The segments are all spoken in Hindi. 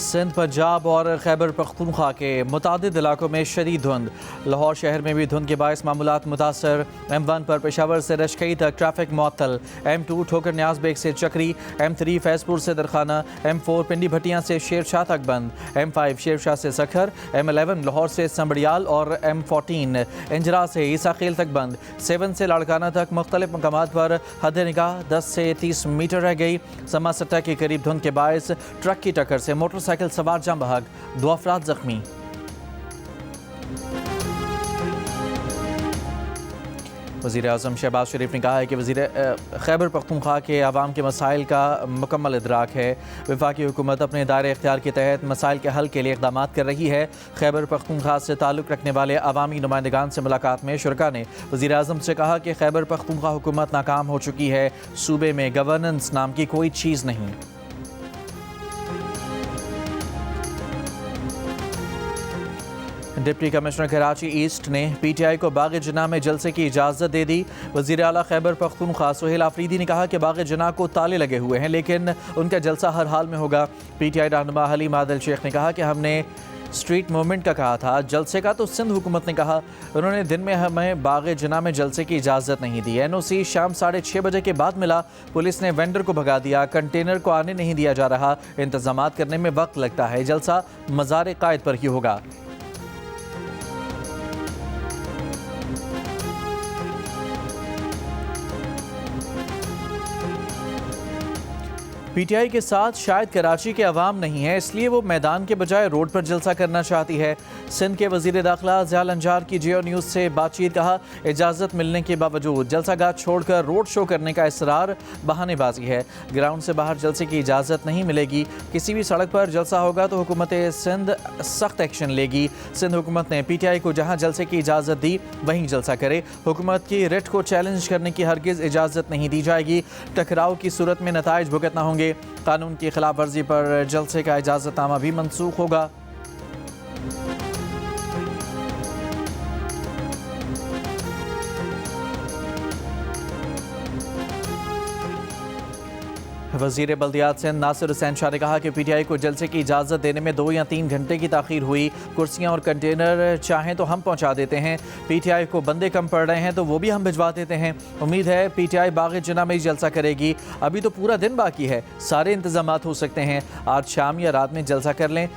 सिंध, पंजाब और खैबर पख्तूनख्वा के मुतादिद इलाकों में शदीद धुंध। लाहौर शहर में भी धुंध के बायस मामूलात मुतासर। M1 पर पेशावर से रशकई तक ट्रैफिक मुअत्तल। M2 ठोकर न्याज बेग से चक्री, M3 फैजपुर से दरखाना, M4 पिंडी भटियां से शेरशाह तक बंद, M5 शेरशाह से सखर, M11 लाहौर से संबड़ियाल और M14 इंजरा से ईसाखेल तक बंद। 7 से लाड़काना तक मुख्तलिफ मकामात पर हद निगाह 10 से 30 मीटर रह गई। समा सट्टा के करीब धुंध के बायस ट्रक की टक्कर से मोटरसाइकिल सवार जाम बहक, 2 अफराद जख्मी। वज़ीर आज़म शहबाज शरीफ ने कहा है कि खैबर पख्तूनख्वा के अवाम के मसाइल का मुकम्मल इदराक है। वफाकी हुकूमत अपने दायरे इख्तियार के तहत मसाइल के हल के लिए इक़दाम कर रही है। खैबर पख्तूनख्वा से ताल्लुक़ रखने वाले अवामी नुमाइंदगान से मुलाकात में शुरका ने वज़ीर आज़म से कहा कि खैबर पख्तूनख्वा हुकूमत नाकाम हो चुकी है। सूबे में गवर्नेंस नाम की कोई चीज़ नहीं। डिप्टी कमिश्नर कराची ईस्ट ने PTI को बाग जना में जलसे की इजाज़त दे दी। वज़ीर आला खैबर पख्तूनख्वा सुहेल आफरीदी ने कहा कि बाग जना को ताले लगे हुए हैं, लेकिन उनका जलसा हर हाल में होगा। PTI रहनुमा हलीम आदिल शेख ने कहा कि हमने स्ट्रीट मूवमेंट का कहा था, जलसे का तो सिंध हुकूमत ने कहा। उन्होंने दिन में हमें बाग जना में जलसे की इजाज़त नहीं दी। NOC शाम 6:30 बजे के बाद मिला। पुलिस ने वेंडर को भगा दिया, कंटेनर को आने नहीं दिया जा रहा। इंतजामात करने में वक्त लगता है, जलसा मज़ार कायद पर ही होगा। PTI के साथ शायद कराची के अवाम नहीं है, इसलिए वो मैदान के बजाय रोड पर जलसा करना चाहती है। सिंध के वज़ीर दाखिला ज़ियाल अंजार की जियो न्यूज़ से बातचीत, कहा इजाज़त मिलने के बावजूद जलसागाह छोड़कर रोड शो करने का इसरार बहानेबाजी है। ग्राउंड से बाहर जलसे की इजाज़त नहीं मिलेगी। किसी भी सड़क पर जलसा होगा तो हुकूमत सिंध सख्त एक्शन लेगी। सिंध हुकूमत ने PTI को जहाँ जलसे की इजाज़त दी वहीं जलसा करे। हुकूमत की रिट को चैलेंज करने की हरगिज़ इजाज़त नहीं दी जाएगी। टकराव की सूरत में नताइज भुगतना होंगे। कानून की खिलाफ वर्जी पर जलसे का इजाज़तनामा भी मनसूख होगा। वज़ीर बल्दियात सिंध नासिर हुसैन शाह ने कहा कि PTI को जलसे की इजाज़त देने में 2 या 3 घंटे की ताख़ीर हुई। कुर्सियां और कंटेनर चाहें तो हम पहुंचा देते हैं। PTI को बंदे कम पड़ रहे हैं तो वो भी हम भिजवा देते हैं। उम्मीद है PTI बाग जना में ही जलसा करेगी। अभी तो पूरा दिन बाकी है, सारे इंतजामात हो सकते हैं। आज शाम या रात में जलसा कर लें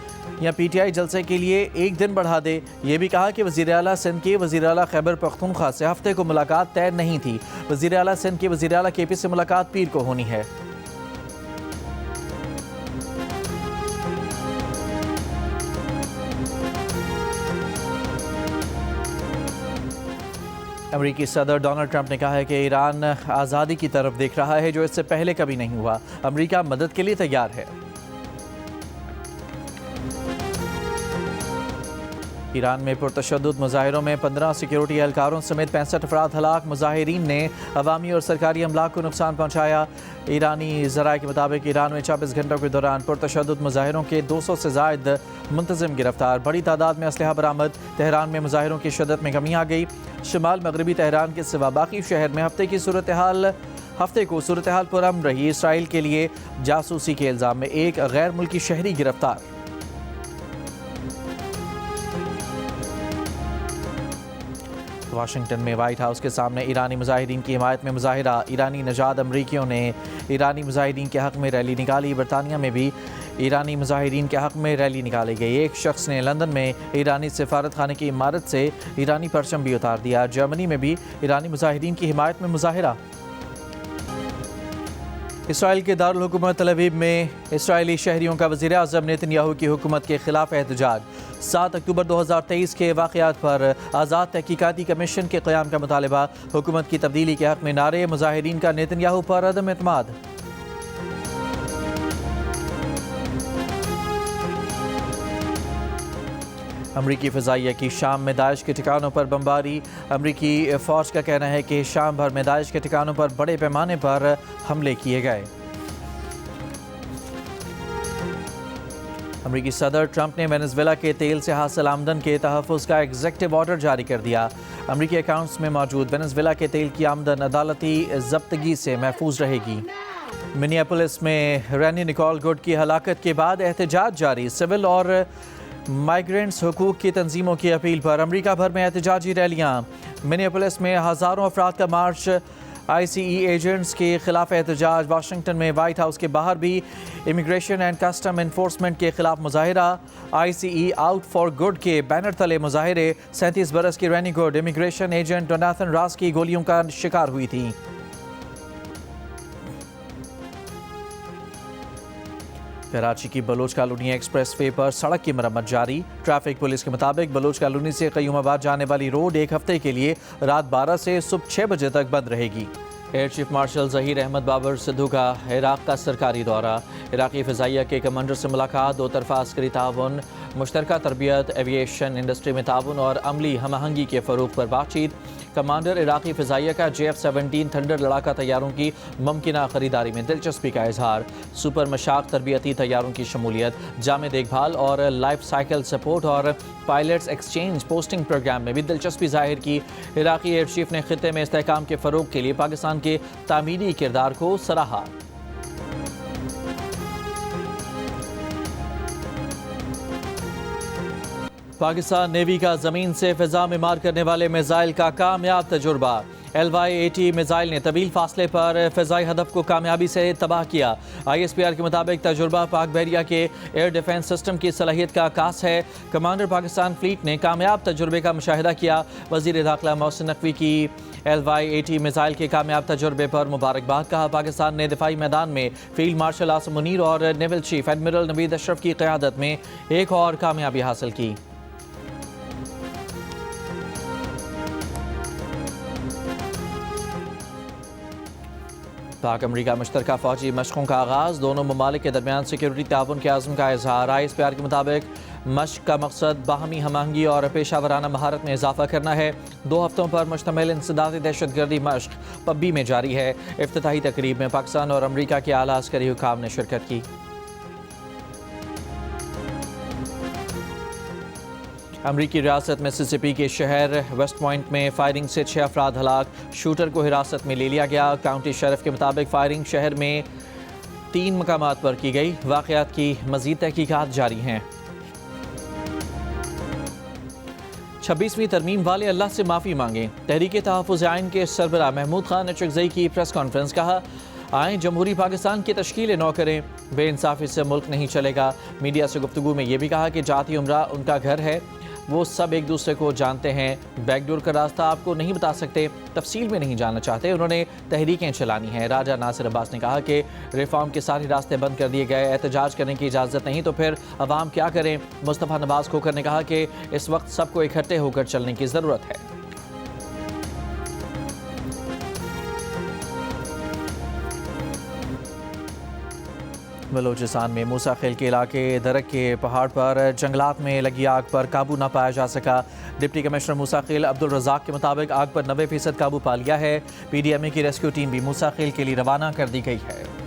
या PTI जलसे के लिए एक दिन बढ़ा दे। ये भी कहा कि वज़ीर आला सिंध के वज़ीर आला खैबर पख्तूनख्वा से हफ्ते को मुलाकात तय नहीं थी। वज़ीर आला सिंध के वज़ीर आला KP से मुलाकात पीर को होनी है। अमेरिकी सदर डोनाल्ड ट्रंप ने कहा है कि ईरान आज़ादी की तरफ देख रहा है, जो इससे पहले कभी नहीं हुआ। अमेरिका मदद के लिए तैयार है। ईरान में पुरतशद्दुद मुजाहिरों में 15 सिक्योरिटी एहलकारों समेत 65 अफराद हलाक। मुजाहिरीन ने अवामी और सरकारी अमलाक को नुकसान पहुँचाया। ईरानी ज़राए के मुताबिक ईरान में 24 घंटों के दौरान पुरतशद्दुद मुजाहिरों के 200 से ज़ायद मुंतज़िम गिरफ्तार। बड़ी तादाद में असलहा बरामद। तेहरान में मुजाहिरों की शिद्दत में कमी आ गई। शुमाल मगरबी तेहरान के सिवा बाकी शहर में हफ्ते को सूरत हाल पुरअमन रही। इसराइल के लिए जासूसी के इल्ज़ाम में एक गैर मुल्की शहरी गिरफ्तार। वाशिंगटन में वाइट हाउस के सामने ईरानी मुजाहिदीन की हिमायत में मुजाहिरा। ईरानी नजाद अमरीकियों ने ईरानी मुजाहिदीन के हक़ में रैली निकाली। बरतानिया में भी ईरानी मुजाहिदीन के हक़ में रैली निकाली गई। एक शख्स ने लंदन में ईरानी सफारत खाने की इमारत से ईरानी परचम भी उतार दिया। जर्मनी में भी ईरानी मुजाहिदीन की हिमायत में मुजाहिरा। इसराइल के दारुल हुकूमत तल अवीव में इसराइली शहरियों का वज़ीर आज़म नेतन्याहू की हुकूमत के खिलाफ एहतजाज। 7 अक्टूबर 2023 के वाक़यात पर आज़ाद तहकीकाती कमीशन के क़याम का मुतालबा। हुकूमत की तब्दीली के हक़ में नारे। मुजाहिदीन का नेतन्याहू पर अदम एतमाद। अमरीकी फ़िज़ाइया की शाम में दाइश के ठिकानों पर बमबारी। अमरीकी फ़ौज का कहना है कि शाम भर में दाइश के ठिकानों पर बड़े पैमाने पर हमले किए गए। अमरीकी सदर ट्रंप ने वेनेज़ुएला के तेल से हासिल आमदन के तहफ़्फ़ुज़ का एग्जेक्टिव ऑर्डर जारी कर दिया। अमरीकी अकाउंट्स में मौजूद वेनेज़ुएला के तेल की आमदन अदालती ज़ब्तगी से महफूज रहेगी। मिनियापोलिस में रैनी निकोल गुड की हलाकत के बाद एहतजाज जारी। सिविल और माइग्रेंट्स हुकूक की तंजीमों की अपील पर अमरीका भर में एहतजाजी रैलियाँ। मिनियापोलिस में हज़ारों अफराद का मार्च। ICE एजेंट्स के खिलाफ एहतजाज। वाशिंगटन में वाइट हाउस के बाहर भी इमिग्रेशन एंड कस्टम इन्फोर्समेंट के खिलाफ मुजाहिरा। ICE आउट फॉर गुड के बैनर तले मुजाहिरे। 37 बरस की रैनी गुड इमिग्रेशन एजेंट डोनाथन रास की गोलियों का शिकार हुई थी। कराची की बलोच कॉलोनी एक्सप्रेस वे पर सड़क की मरम्मत जारी। ट्रैफिक पुलिस के मुताबिक बलोच कॉलोनी से क़य्यूमाबाद जाने वाली रोड एक हफ्ते के लिए रात 12 से सुबह 6 बजे तक बंद रहेगी। Air chief marshal Zaheer Ahmed Babar Sidhu का इराक़ का सरकारी दौरा। इराक़ी फ़िज़ाइया के कमांडर से मुलाकात। दो तरफ़ा अस्करी ताउन, मुश्तरका तरबियत, एविएशन इंडस्ट्री में ताउन और अमली हम आहंगी के फ़रोग़ पर बातचीत। कमांडर इराक़ी फ़िज़ाइया का JF-17 थंडर लड़ाका तैयारों की मुमकिना ख़रीदारी में दिलचस्पी का इजहार। सुपर मशाक तरबियती तैयारों की शमूलियत। जामे देखभाल और लाइफ साइकिल सपोर्ट और पायलट्स एक्सचेंज पोस्टिंग प्रोग्राम में भी दिलचस्पी जाहिर की। इराक़ी एयर चीफ ने ख़ित्ते में इस्तेहकाम के फ़रोग़ के लिए पाकिस्तान के तामीरी किरदार को सराहा। पाकिस्तान नेवी का ज़मीन से फ़िज़ा में मार करने वाले मिसाइल का कामयाब तजुर्बा। LY-80 मिसाइल ने तवील फासले पर फ़िज़ाई हदफ को कामयाबी से तबाह किया। ISPR के मुताबिक तजुर्बा पाक बहरिया के एयर डिफेंस सिस्टम की सलाहियत का आकाश है। कमांडर पाकिस्तान फ्लीट ने कामयाब तजुर्बे का मुशाहिदा किया। वज़ीर दाखिला मोहसिन नकवी की LY-80 मिसाइल के कामयाब तजुर्बे पर मुबारकबाद। कहा पाकिस्तान ने दिफाई मैदान में फील्ड मार्शल आसिम मुनीर और naval chief admiral Naveed Ashraf की क़यादत में एक और कामयाबी हासिल की। पाक अमरीका मुश्तरका फ़ौजी मशक़ों का आगाज़। दोनों ममालिक के दरमियान सिक्योरिटी ताउन के आज़म का इजहार। ISPR के मुताबिक मशक़ का मकसद बाहमी हम आहंगी और पेशावराना महारत में इजाफा करना है। 2 हफ्तों पर मुश्तमिल इंसदादी दहशतगर्दी मशक़ पब्बी में जारी है। इफ्तिताही तकरीब में पाकिस्तान और अमरीका के आला अस्करी हुकाम ने शिरकत की। अमरीकी रियासत मिसिसिपी के शहर वेस्ट पॉइंट में फायरिंग से 6 अफराद हलाक। शूटर को हिरासत में ले लिया गया। काउंटी शेरिफ के मुताबिक फायरिंग शहर में 3 मकामात पर की गई। वाक़यात की मज़ीद तहकीकात जारी हैं। 26वीं तरमीम वाले अल्लाह से माफ़ी मांगें। तहरीक तहफ़्फ़ुज़ आइन के सरबराह महमूद खान अचकज़ई की प्रेस कॉन्फ्रेंस। कहा आएँ जमहूरी पाकिस्तान की तश्कील नौ करें। बेइंसाफ़ी से मुल्क नहीं चलेगा। मीडिया से गुफ्तगू में ये भी कहा कि जाती उम्रा उनका घर है, वो सब एक दूसरे को जानते हैं। बैकडोर का रास्ता आपको नहीं बता सकते, तफसील में नहीं जानना चाहते। उन्होंने तहरीकें चलानी हैं। राजा नासिर अब्बास ने कहा कि रिफॉर्म के सारे रास्ते बंद कर दिए गए, एहतजाज करने की इजाज़त नहीं तो फिर अवाम क्या करें। मुस्तफ़ा नवाज़ खोखर ने कहा कि इस वक्त सबको इकट्ठे होकर चलने की ज़रूरत है। बलोचिस्तान में मूसा खेल के इलाके दरक के पहाड़ पर जंगलात में लगी आग पर काबू न पाया जा सका। डिप्टी कमिश्नर मूसा खेल अब्दुल रज़ाक के मुताबिक आग पर 90% काबू पा लिया है। PDMA की रेस्क्यू टीम भी मूसा खेल के लिए रवाना कर दी गई है।